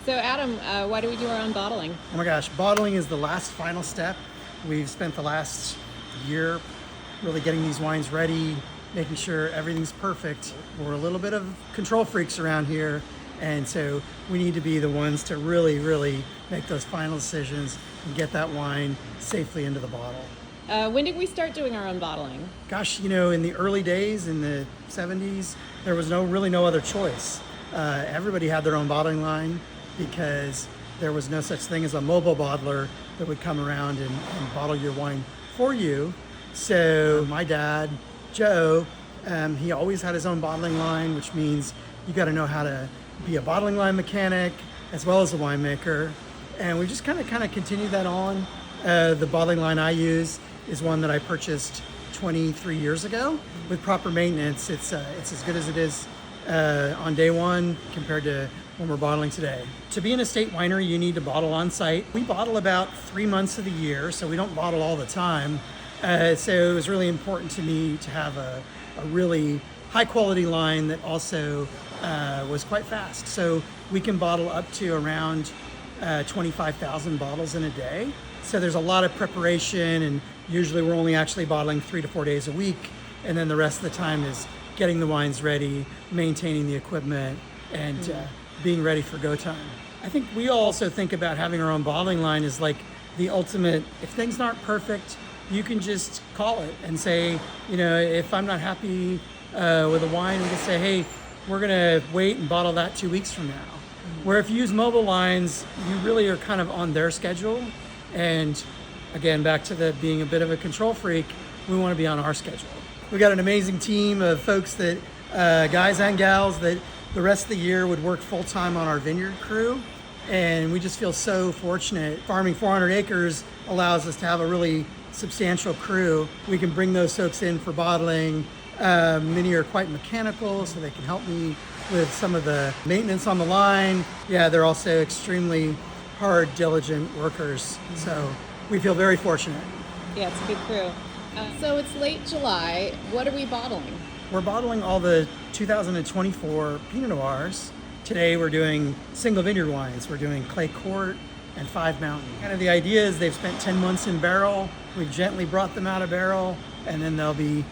So Adam, why do we do our own bottling? Oh my gosh, bottling is the last final step. We've spent the last year really getting these wines ready, making sure everything's perfect. We're a little bit of control freaks around here, and so we need to be the ones to really make those final decisions and get that wine safely into the bottle. When did we start doing our own bottling? Gosh, in the early days, in the 70s, there was really no other choice. Everybody had their own bottling line because there was no such thing as a mobile bottler that would come around and bottle your wine for you. So my dad, Joe, he always had his own bottling line, which means you got to know how to be a bottling line mechanic as well as a winemaker. And we just kind of continued that on. The bottling line I use is one that I purchased 23 years ago. With proper maintenance, it's as good as it is on day one compared to when we're bottling today. To be an estate winery, you need to bottle on site. We bottle about 3 months of the year, so we don't bottle all the time. So it was really important to me to have a really high quality line that also was quite fast. So we can bottle up to around 25,000 bottles in a day. So there's a lot of preparation, and usually we're only actually bottling 3 to 4 days a week. And then the rest of the time is getting the wines ready, maintaining the equipment, and being ready for go time. I think we also think about having our own bottling line as like the ultimate, if things aren't perfect, you can just call it and say, if I'm not happy with a wine, we can say, hey, we're gonna wait and bottle that 2 weeks from now. Where if you use mobile lines, you really are kind of on their schedule. And again, back to being a bit of a control freak, we wanna be on our schedule. We got an amazing team of folks that, guys and gals, that the rest of the year would work full-time on our vineyard crew. And we just feel so fortunate. Farming 400 acres allows us to have a really substantial crew. We can bring those folks in for bottling. Many are quite mechanical, so they can help me with some of the maintenance on the line. Yeah, they're also extremely hard, diligent workers. So we feel very fortunate. Yeah, it's a good crew. So it's late July. What are we bottling? We're bottling all the 2024 Pinot Noirs. Today we're doing single vineyard wines. We're doing Clay Court and Five Mountain. Kind of the idea is they've spent 10 months in barrel. We've gently brought them out of barrel, and then they'll be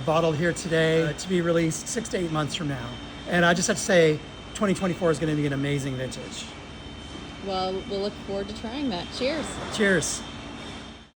bottled here today to be released 6 to 8 months from now. And I just have to say, 2024 is going to be an amazing vintage. Well, we'll look forward to trying that. Cheers. Cheers.